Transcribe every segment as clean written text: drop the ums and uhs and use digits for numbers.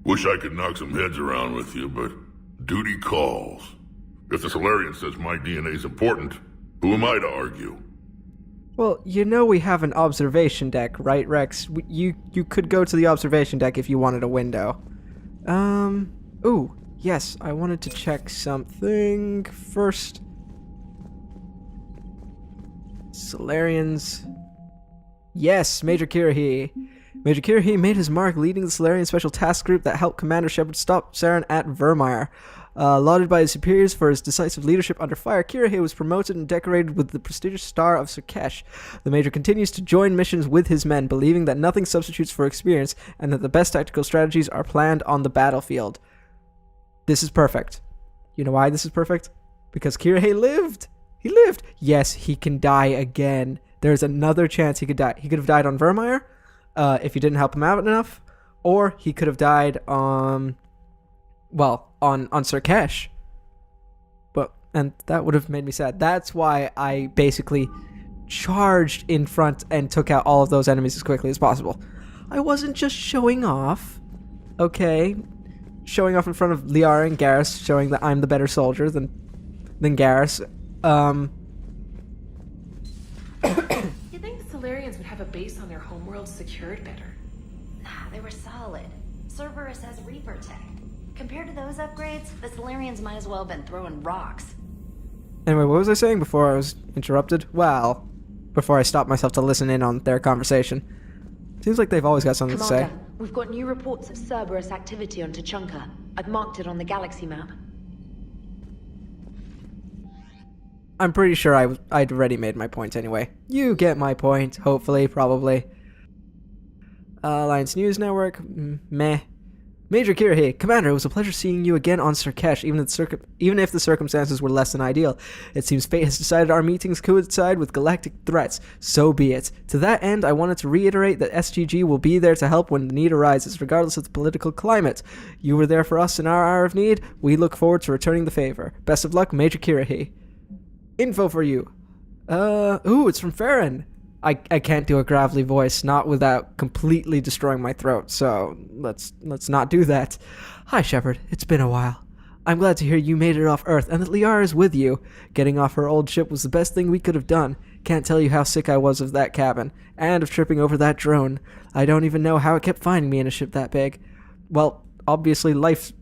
Wish I could knock some heads around with you, but duty calls. If the Solarian says my DNA's important, who am I to argue? Well, you know we have an observation deck, right, Rex? You could go to the observation deck if you wanted a window. Ooh, yes, I wanted to check something first. Solarians. Yes, Major Kirahi. Major Kirahi made his mark leading the Solarian Special Task Group that helped Commander Shepard stop Saren at Vermeer. Lauded by his superiors for his decisive leadership under fire, Kirahi was promoted and decorated with the prestigious Star of Surkesh. The Major continues to join missions with his men, believing that nothing substitutes for experience and that the best tactical strategies are planned on the battlefield. This is perfect. You know why this is perfect? Because Kirahi lived! He lived! Yes, he can die again. There's another chance he could die. He could have died on Vermeer, if you didn't help him out enough, or he could have died on Surkesh. And that would have made me sad. That's why I basically charged in front and took out all of those enemies as quickly as possible. I wasn't just showing off, okay? Showing off in front of Liara and Garrus, showing that I'm the better soldier than Garrus. You think the Solarians would have a base on their homeworld secured better? Nah, they were solid. Cerberus has Reaper tech. Compared to those upgrades, the Solarians might as well have been throwing rocks. Anyway, what was I saying before I was interrupted? Well, before I stopped myself to listen in on their conversation. Seems like they've always got something to say. We've got new reports of Cerberus activity on Tuchanka. I've marked it on the galaxy map. I'm pretty sure I'd already made my point anyway. You get my point, hopefully, probably. Alliance News Network, meh. Major Kirahi, Commander, it was a pleasure seeing you again on Surkesh, even if the circumstances were less than ideal. It seems fate has decided our meetings coincide with galactic threats. So be it. To that end, I wanted to reiterate that SGG will be there to help when the need arises, regardless of the political climate. You were there for us in our hour of need. We look forward to returning the favor. Best of luck, Major Kirahi. Info for you. Ooh, it's from Farron. I can't do a gravelly voice, not without completely destroying my throat, so let's not do that. Hi, Shepard. It's been a while. I'm glad to hear you made it off Earth and that Liara is with you. Getting off her old ship was the best thing we could have done. Can't tell you how sick I was of that cabin, and of tripping over that drone. I don't even know how it kept finding me in a ship that big. Well, obviously life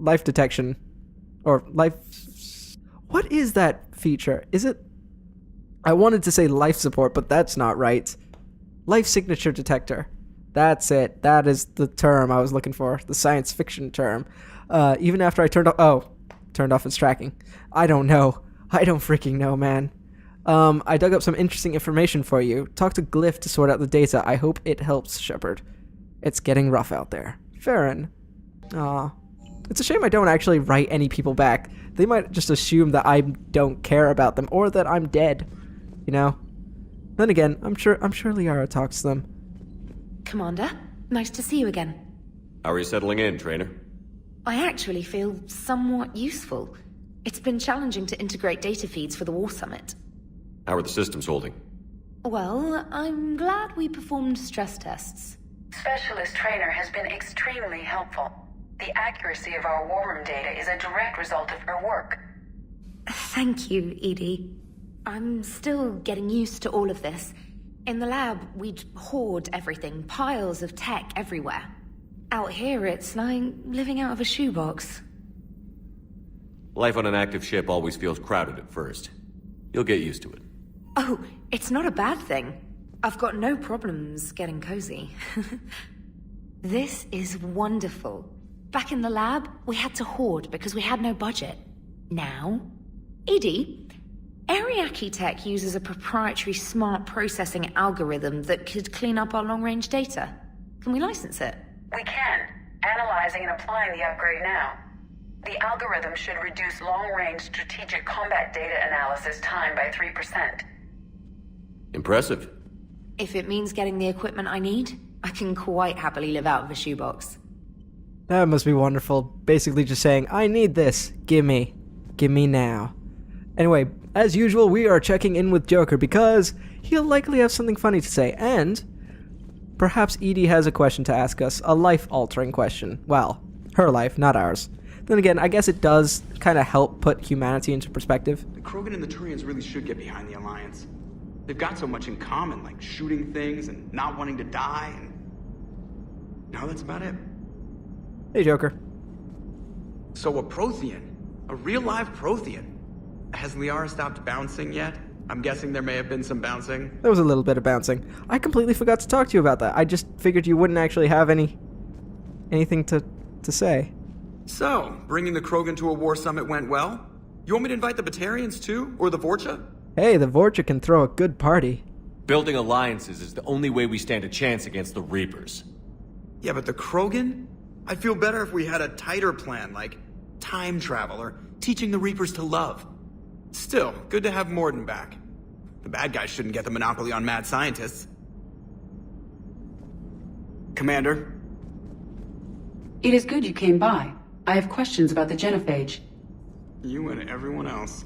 detection. Or life... What is that feature? Is it... I wanted to say life support, but that's not right. Life signature detector. That's it. That is the term I was looking for. The science fiction term. Even after I turned off its tracking. I don't know. I don't freaking know, man. I dug up some interesting information for you. Talk to Glyph to sort out the data. I hope it helps, Shepard. It's getting rough out there. Farron. Aw. It's a shame I don't actually write any people back. They might just assume that I don't care about them, or that I'm dead. You know? Then again, I'm sure Liara talks to them. Commander, nice to see you again. How are you settling in, Trainer? I actually feel somewhat useful. It's been challenging to integrate data feeds for the War Summit. How are the systems holding? Well, I'm glad we performed stress tests. Specialist Trainer has been extremely helpful. The accuracy of our war room data is a direct result of her work. Thank you, Edie. I'm still getting used to all of this. In the lab, we'd hoard everything, piles of tech everywhere. Out here, it's like living out of a shoebox. Life on an active ship always feels crowded at first. You'll get used to it. Oh, it's not a bad thing. I've got no problems getting cozy. This is wonderful. Back in the lab, we had to hoard because we had no budget. Now, Edie, Ariake Tech uses a proprietary smart processing algorithm that could clean up our long-range data. Can we license it? We can. Analyzing and applying the upgrade now. The algorithm should reduce long-range strategic combat data analysis time by 3%. Impressive. If it means getting the equipment I need, I can quite happily live out of a shoebox. That must be wonderful. Basically just saying, I need this. Gimme. Gimme now. Anyway, as usual, we are checking in with Joker because he'll likely have something funny to say, and Perhaps Edie has a question to ask us, a life-altering question. Well, her life, not ours. Then again, I guess it does kind of help put humanity into perspective. The Krogan and the Turians really should get behind the Alliance. They've got so much in common, like shooting things and not wanting to die, and... No, that's about it. Hey, Joker. So a Prothean. A real live Prothean. Has Liara stopped bouncing yet? I'm guessing there may have been some bouncing. There was a little bit of bouncing. I completely forgot to talk to you about that. I just figured you wouldn't actually have anything to say. So, bringing the Krogan to a war summit went well? You want me to invite the Batarians too? Or the Vorcha? Hey, the Vorcha can throw a good party. Building alliances is the only way we stand a chance against the Reapers. Yeah, but the Krogan? I'd feel better if we had a tighter plan, like time travel or teaching the Reapers to love. Still, good to have Morden back. The bad guys shouldn't get the monopoly on mad scientists. Commander? It is good you came by. I have questions about the genophage. You and everyone else.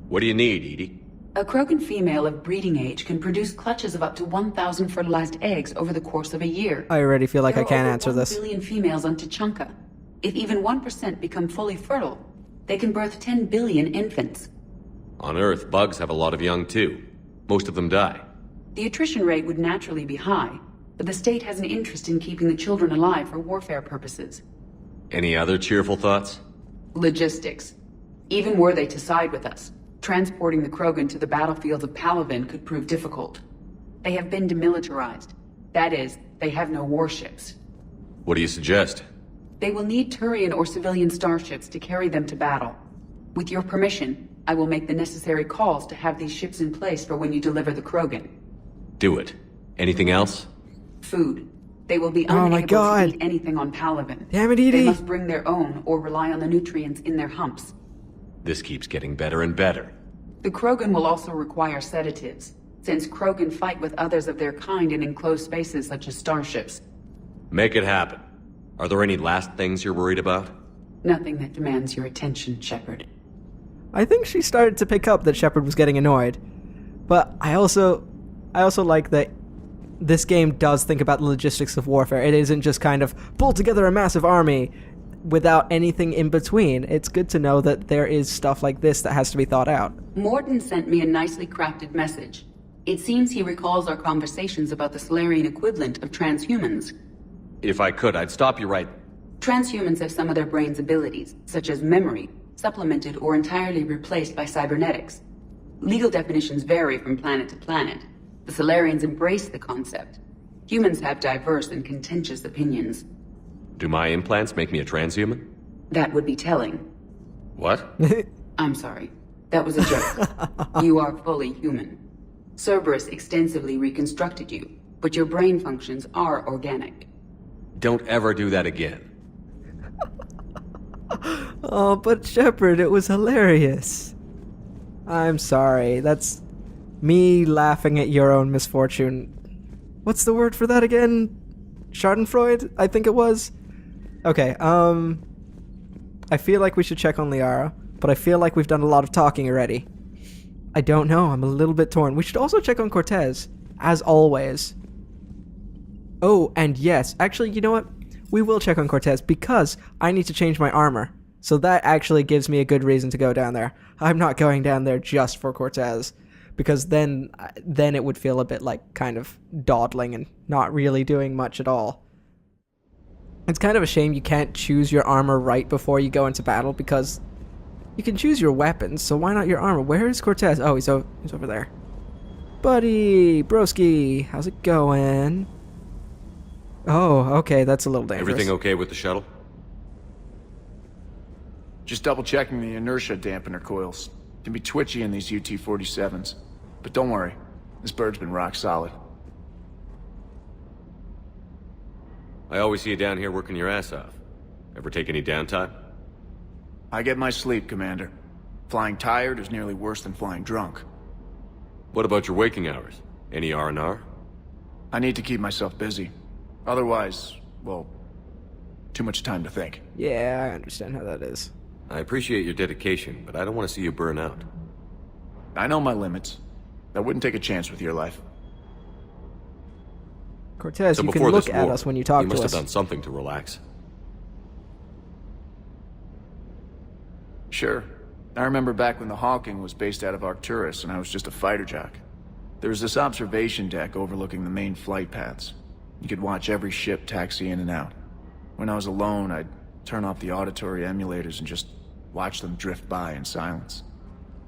What do you need, Edie? A Krogan female of breeding age can produce clutches of up to 1,000 fertilized eggs over the course of a year. I already feel like I There are can't over answer 1 this. billion females on Tuchanka. If even 1% become fully fertile, they can birth 10 billion infants. On Earth, bugs have a lot of young too. Most of them die. The attrition rate would naturally be high, but the state has an interest in keeping the children alive for warfare purposes. Any other cheerful thoughts? Logistics. Even were they to side with us, transporting the Krogan to the battlefields of Palaven could prove difficult. They have been demilitarized. That is, they have no warships. What do you suggest? They will need Turian or civilian starships to carry them to battle. With your permission, I will make the necessary calls to have these ships in place for when you deliver the Krogan. Do it. Anything else? Food. They will be Oh my unable God. to eat anything on Palaven. Damn it, They Edie. must bring their own or rely on the nutrients in their humps. This keeps getting better and better. The Krogan will also require sedatives, since Krogan fight with others of their kind in enclosed spaces such as starships. Make it happen. Are there any last things you're worried about? Nothing that demands your attention, Shepard. I think she started to pick up that Shepard was getting annoyed. But I also like that this game does think about the logistics of warfare. It isn't just kind of pull together a massive army without anything in between. It's good to know that there is stuff like this that has to be thought out. Morden sent me a nicely crafted message. It seems he recalls our conversations about the Solarian equivalent of transhumans. If I could, I'd stop you right... Transhumans have some of their brain's abilities, such as memory, supplemented or entirely replaced by cybernetics. Legal definitions vary from planet to planet. The Solarians embrace the concept. Humans have diverse and contentious opinions. Do my implants make me a transhuman? That would be telling. What? I'm sorry. That was a joke. You are fully human. Cerberus extensively reconstructed you, but your brain functions are organic. Don't ever do that again. Oh, but Shepard, it was hilarious. I'm sorry. That's me laughing at your own misfortune. What's the word for that again? Schadenfreude, I think it was. Okay, I feel like we should check on Liara, but I feel like we've done a lot of talking already. I don't know, I'm a little bit torn. We should also check on Cortez, as always. Oh, and yes, actually, you know what? We will check on Cortez because I need to change my armor. So that actually gives me a good reason to go down there. I'm not going down there just for Cortez, because then it would feel a bit like kind of dawdling and not really doing much at all. It's kind of a shame you can't choose your armor right before you go into battle, because you can choose your weapons, so why not your armor? Where is Cortez? Oh, he's over there. Buddy, broski, how's it going? Oh, okay, that's a little dangerous. Everything okay with the shuttle? Just double checking the inertia dampener coils. Can be twitchy in these UT-47s. But don't worry, this bird's been rock solid. I always see you down here working your ass off. Ever take any downtime? I get my sleep, Commander. Flying tired is nearly worse than flying drunk. What about your waking hours? Any R&R? I need to keep myself busy. Otherwise, well, too much time to think. Yeah, I understand how that is. I appreciate your dedication, but I don't want to see you burn out. I know my limits. I wouldn't take a chance with your life. Cortez, So you can before look this at war, us when you talk you to must us. have done something to relax. Sure. I remember back when the Hawking was based out of Arcturus and I was just a fighter jock. There was this observation deck overlooking the main flight paths. You could watch every ship taxi in and out. When I was alone, I'd turn off the auditory emulators and just watch them drift by in silence.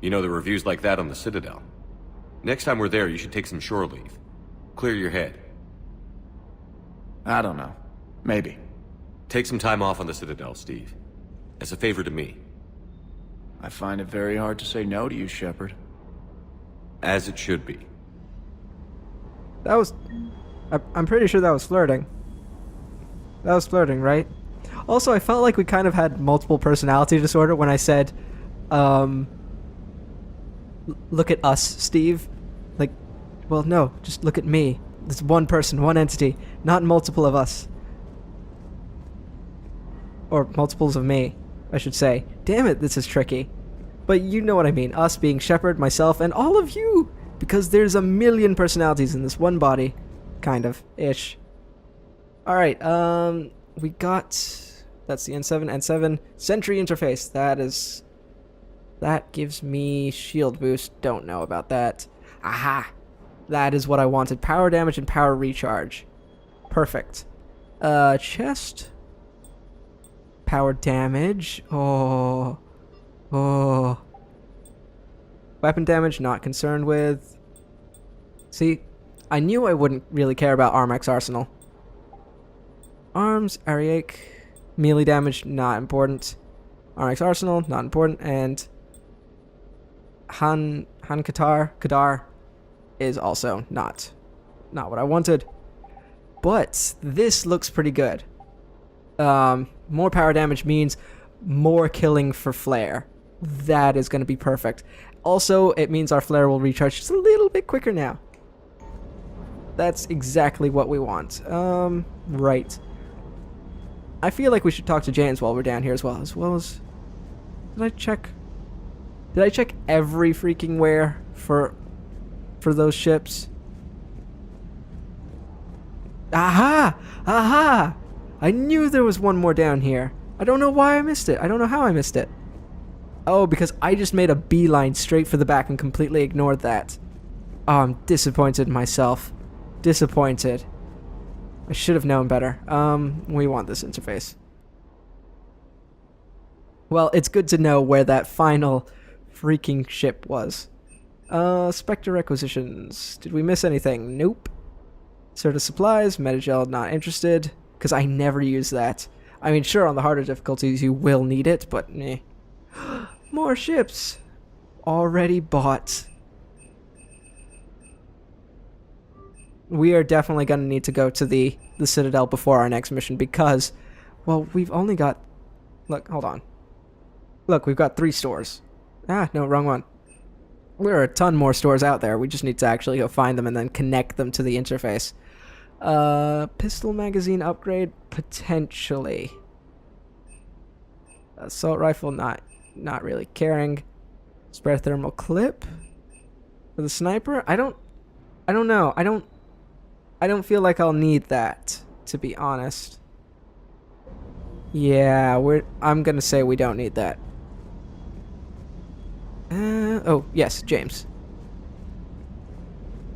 You know, there are reviews like that on the Citadel. Next time we're there, you should take some shore leave. Clear your head. I don't know. Maybe. Take some time off on the Citadel, Steve. As a favor to me. I find it very hard to say no to you, Shepard. As it should be. That was... I'm pretty sure that was flirting. That was flirting, right? Also, I felt like we kind of had multiple personality disorder when I said, look at us, Steve. Like, well, no, just look at me. It's one person, one entity, not multiple of us. Or multiples of me, I should say. Damn it, this is tricky. But you know what I mean. Us being Shepard, myself, and all of you. Because there's a million personalities in this one body. Kind of. Ish. Alright, we got... That's the N7. Sentry interface. That gives me shield boost. Don't know about that. Aha! That is what I wanted. Power damage and power recharge. Perfect. Chest. Power damage. Oh. Weapon damage, not concerned with. See, I knew I wouldn't really care about Armax Arsenal. Arms, Ariake. Melee damage, not important. Armax Arsenal, not important. And Kadar is also not what I wanted. But this looks pretty good. More power damage means more killing for flare. That is going to be perfect. Also, it means our flare will recharge just a little bit quicker now. That's exactly what we want. Right. I feel like we should talk to James while we're down here as well as... Did I check every freaking where for those ships? Aha! I knew there was one more down here. I don't know why I missed it. I don't know how I missed it. Oh, because I just made a beeline straight for the back and completely ignored that. Oh, I'm disappointed in myself. Disappointed. I should have known better. We want this interface. Well, it's good to know where that final freaking ship was. Spectre requisitions. Did we miss anything? Nope. Certa supplies, Metagel, not interested. Because I never use that. I mean, sure, on the harder difficulties you will need it, but meh. More ships. Already bought. We are definitely going to need to go to the Citadel before our next mission because, well, we've only got... Look, hold on. Look, we've got 3 stores. Ah, no, wrong one. There are a ton more stores out there. We just need to actually go find them and then connect them to the interface. Pistol magazine upgrade? Potentially. Assault rifle, not really caring. Spare thermal clip? For the sniper? I don't know. I don't feel like I'll need that, to be honest. Yeah, I'm gonna say we don't need that. Oh, yes, James.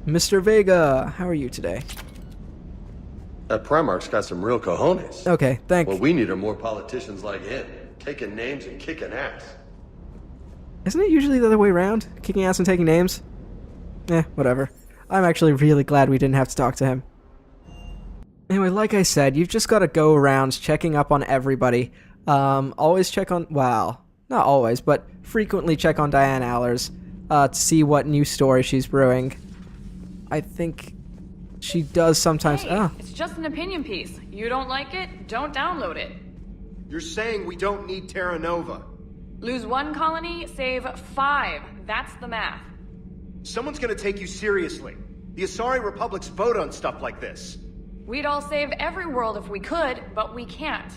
Mr. Vega, how are you today? That Primarch's got some real cojones. Okay, thank you. What we need are more politicians like him, taking names and kicking ass. Isn't it usually the other way around? Kicking ass and taking names? Whatever. I'm actually really glad we didn't have to talk to him. Anyway, like I said, you've just got to go around checking up on everybody. Always check on... Well, not always, but frequently check on Diane Allers to see what new story she's brewing. I think she does sometimes... Hey, it's just an opinion piece. You don't like it, don't download it. You're saying we don't need Terra Nova. Lose 1 colony, save 5. That's the math. Someone's gonna take you seriously. The Asari Republics vote on stuff like this. We'd all save every world if we could, but we can't.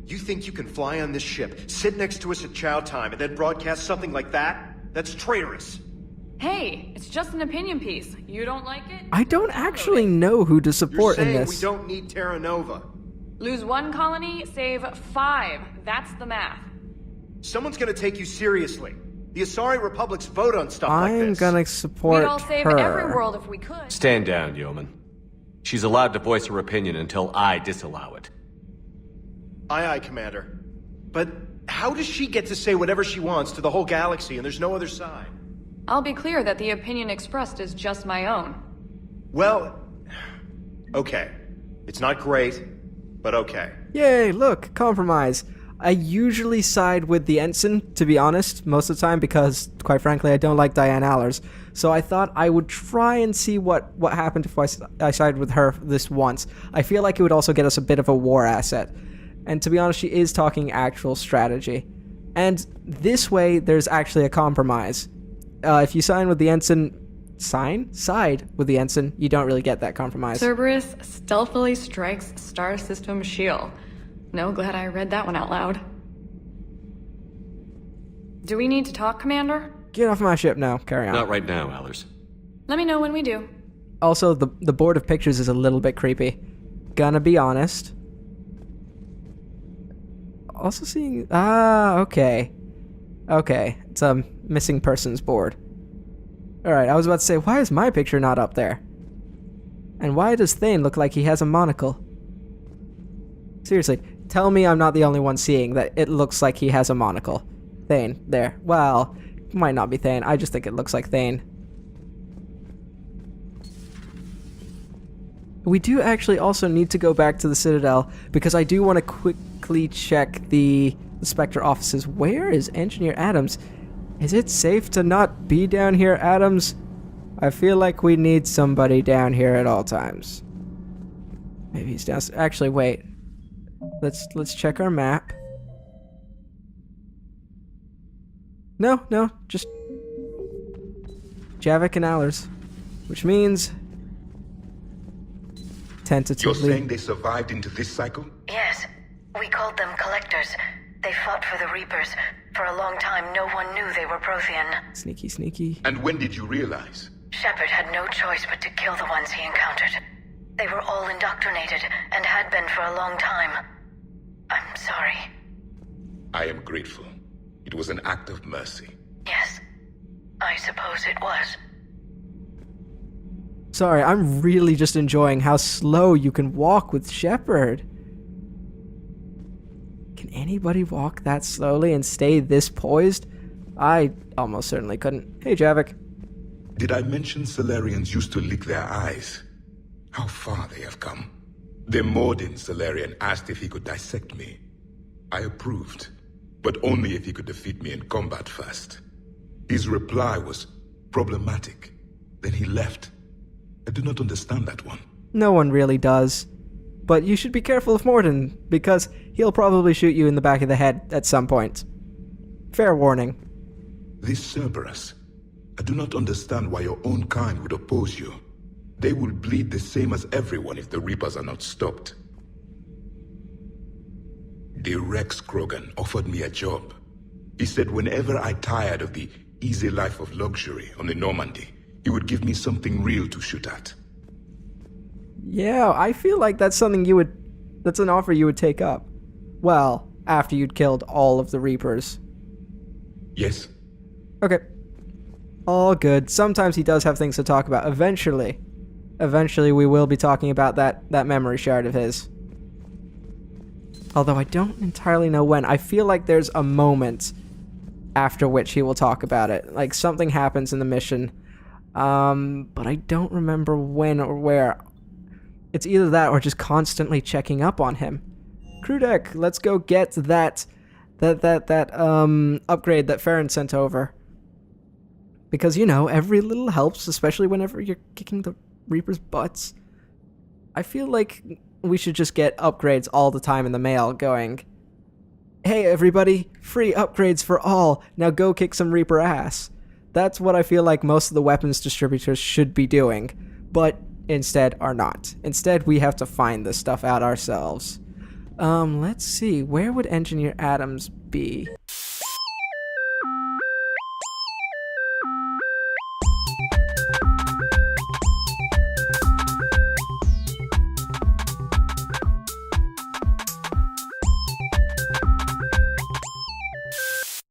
You think you can fly on this ship, sit next to us at chow time, and then broadcast something like that? That's traitorous. Hey, it's just an opinion piece. You don't like it? I don't actually know who to You're support in saying this. we don't need Terra Nova. Lose 1 colony, save 5. That's the math. Someone's gonna take you seriously. The Asari Republic's vote on stuff like I'm this. gonna support We'd all save her. every world if we could. Stand down, yeoman. She's allowed to voice her opinion until I disallow it. Aye, Commander. But how does she get to say whatever she wants to the whole galaxy and there's no other side? I'll be clear that the opinion expressed is just my own. Well, okay. It's not great, but okay. Yay, look, compromise. I usually side with the ensign, to be honest, most of the time, because, quite frankly, I don't like Diane Allers. So I thought I would try and see what happened if I sided with her this once. I feel like it would also get us a bit of a war asset. And to be honest, she is talking actual strategy. And this way, there's actually a compromise. If you side with the ensign, you don't really get that compromise. Cerberus stealthily strikes Star System shield. No, glad I read that one out loud. Do we need to talk, Commander? Get off my ship now. Carry on. Not right now, Allers. Let me know when we do. Also, the board of pictures is a little bit creepy. Gonna be honest. Also seeing... okay. Okay, it's a missing persons board. Alright, I was about to say, why is my picture not up there? And why does Thane look like he has a monocle? Seriously, tell me I'm not the only one seeing that it looks like he has a monocle. Thane, there. Well, it might not be Thane, I just think it looks like Thane. We do actually also need to go back to the Citadel, because I do want to quickly check the Spectre offices. Where is Engineer Adams? Is it safe to not be down here, Adams? I feel like we need somebody down here at all times. Maybe he's down... Actually, wait. Let's check our map. No, just... Javik and Allers. Which means... Tentatively... You're saying they survived into this cycle? Yes. We called them Collectors. They fought for the Reapers. For a long time, no one knew they were Prothean. Sneaky. And when did you realize? Shepard had no choice but to kill the ones he encountered. They were all indoctrinated, and had been for a long time. I'm sorry. I am grateful. It was an act of mercy. Yes, I suppose it was. Sorry, I'm really just enjoying how slow you can walk with Shepard. Can anybody walk that slowly and stay this poised? I almost certainly couldn't. Hey, Javik. Did I mention Solarians used to lick their eyes? How far they have come. The Mordin Solarian asked if he could dissect me. I approved, but only if he could defeat me in combat first. His reply was problematic. Then he left. I do not understand that one. No one really does. But you should be careful of Mordin, because he'll probably shoot you in the back of the head at some point. Fair warning. This Cerberus, I do not understand why your own kind would oppose you. They will bleed the same as everyone if the Reapers are not stopped. The Rex Krogan offered me a job. He said whenever I tired of the easy life of luxury on the Normandy, he would give me something real to shoot at. Yeah, I feel like that's something that's an offer you would take up. Well, after you'd killed all of the Reapers. Yes. Okay. All good. Sometimes he does have things to talk about. Eventually we will be talking about that memory shard of his. Although I don't entirely know when. I feel like there's a moment after which he will talk about it. Like something happens in the mission. But I don't remember when or where. It's either that or just constantly checking up on him. Crew deck, let's go get that upgrade that Farron sent over. Because, you know, every little helps, especially whenever you're kicking the Reaper's butts. I feel like we should just get upgrades all the time in the mail going, hey everybody, free upgrades for all, now go kick some Reaper ass. That's what I feel like most of the weapons distributors should be doing, but instead are not. Instead, we have to find this stuff out ourselves. Let's see, where would Engineer Adams be?